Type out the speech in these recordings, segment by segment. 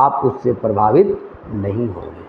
आप उससे प्रभावित नहीं होंगे।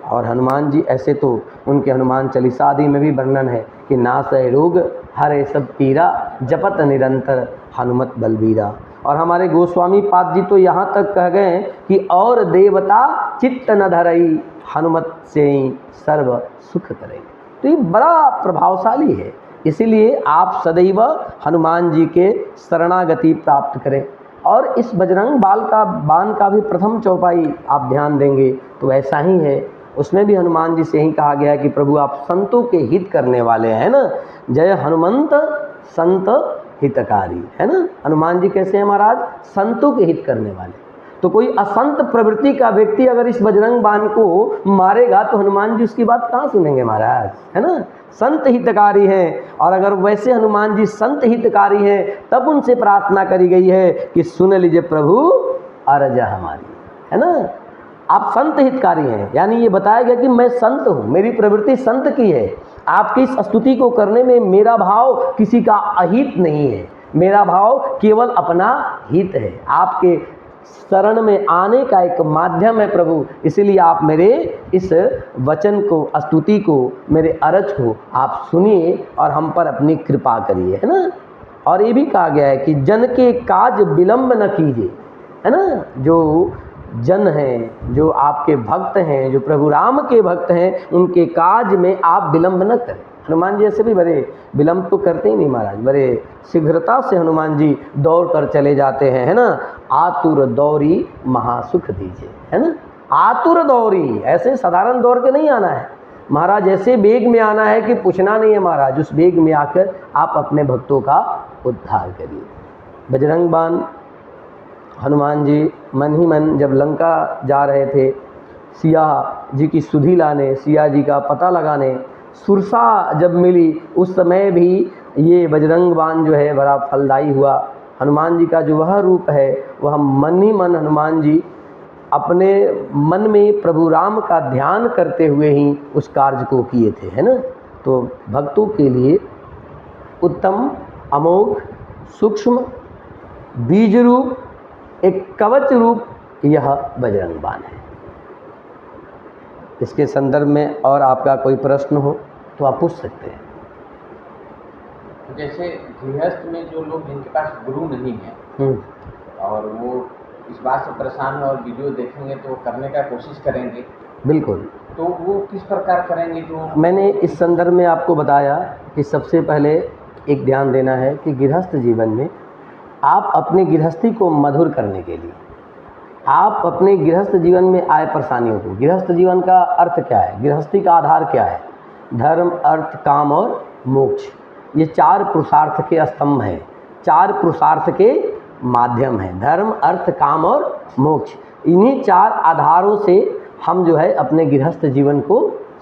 और हनुमान जी ऐसे तो उनके हनुमान चालीसा आदि में भी वर्णन है कि नासै रोग हरे सब पीरा जपत निरंतर हनुमत बलबीरा। और हमारे गोस्वामी पाद जी तो यहाँ तक कह गए हैं कि और देवता चित्त न धरई हनुमत से ही सर्व सुख करे। तो ये बड़ा प्रभावशाली है, इसीलिए आप सदैव हनुमान जी के शरणागति प्राप्त करें। और इस बजरंग बाण का भी प्रथम चौपाई आप ध्यान देंगे तो ऐसा ही है, उसमें भी हनुमान जी से ही कहा गया है कि प्रभु आप संतों के हित करने वाले हैं ना, जय हनुमंत संत हितकारी, है ना। हनुमान जी कैसे हैं महाराज? संतों के हित करने वाले। तो कोई असंत प्रवृत्ति का व्यक्ति अगर इस बजरंग बाण को मारेगा तो हनुमान जी उसकी बात कहाँ सुनेंगे महाराज, है ना। संत हितकारी हैं, और अगर वैसे हनुमान जी संत हितकारी हैं तब उनसे प्रार्थना करी गई है कि सुन लीजिए प्रभु अरजा हमारी, है ना। आप संत हितकारी हैं, यानी ये बताया गया कि मैं संत हूँ, मेरी प्रवृत्ति संत की है। आपकी इस स्तुति को करने में मेरा भाव किसी का अहित नहीं है, मेरा भाव केवल अपना हित है। आपके शरण में आने का एक माध्यम है प्रभु, इसीलिए आप मेरे इस वचन को, स्तुति को, मेरे अरज को आप सुनिए और हम पर अपनी कृपा करिए, है ना। और ये भी कहा गया है कि जन के काज विलंब न कीजिए, है ना। जो जन हैं, जो आपके भक्त हैं, जो प्रभु राम के भक्त हैं, उनके काज में आप विलंब न करें। हनुमान जी ऐसे भी बड़े विलंब तो करते ही नहीं महाराज, बड़े शीघ्रता से हनुमान जी दौड़ कर चले जाते हैं, है ना। आतुर दौरी महासुख दीजिए, है ना। आतुर दौरी, ऐसे साधारण दौड़ के नहीं आना है महाराज, ऐसे वेग में आना है कि पूछना नहीं है महाराज। उस वेग में आकर आप अपने भक्तों का उद्धार करिए। बजरंग बाण हनुमान जी मन ही मन जब लंका जा रहे थे, सिया जी की सुधि लाने, सिया जी का पता लगाने, सुरसा जब मिली उस समय भी ये बजरंग बाण जो है बड़ा फलदायी हुआ। हनुमान जी का जो वह रूप है वह मन ही मन हनुमान जी अपने मन में प्रभु राम का ध्यान करते हुए ही उस कार्य को किए थे, है ना। तो भक्तों के लिए उत्तम, अमोघ, सूक्ष्म, बीज रूप, एक कवच रूप यह बजरंग बाण है। इसके संदर्भ में और आपका कोई प्रश्न हो तो आप पूछ सकते हैं। जैसे गृहस्थ में जो लोग जिनके पास गुरु नहीं है और वो इस बात से परेशान और वीडियो देखेंगे तो करने का कोशिश करेंगे, बिल्कुल, तो वो किस प्रकार करेंगे? जो मैंने इस संदर्भ में आपको बताया कि सबसे पहले एक ध्यान देना है कि गृहस्थ जीवन में आप अपनी गृहस्थी को मधुर करने के लिए, आप अपने गृहस्थ जीवन में आए परेशानियों को, गृहस्थ जीवन का अर्थ क्या है, गृहस्थी का आधार क्या है? धर्म, अर्थ, काम और मोक्ष, ये चार पुरुषार्थ के स्तंभ हैं, चार पुरुषार्थ के माध्यम हैं। धर्म, अर्थ, काम और मोक्ष, इन्हीं चार आधारों से हम जो है अपने गृहस्थ जीवन को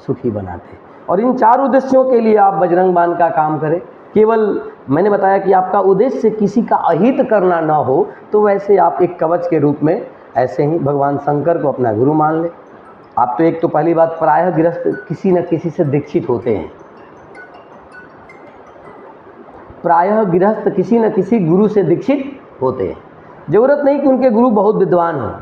सुखी बनाते हैं। और इन चार उद्देश्यों के लिए आप बजरंग बाण का काम करें। केवल मैंने बताया कि आपका उद्देश्य किसी का अहित करना ना हो, तो वैसे आप एक कवच के रूप में ऐसे ही भगवान शंकर को अपना गुरु मान लें। आप तो एक तो पहली बात, प्रायः गृहस्थ किसी न किसी से दीक्षित होते हैं, प्रायः गृहस्थ किसी न किसी गुरु से दीक्षित होते हैं। ज़रूरत नहीं कि उनके गुरु बहुत विद्वान हों,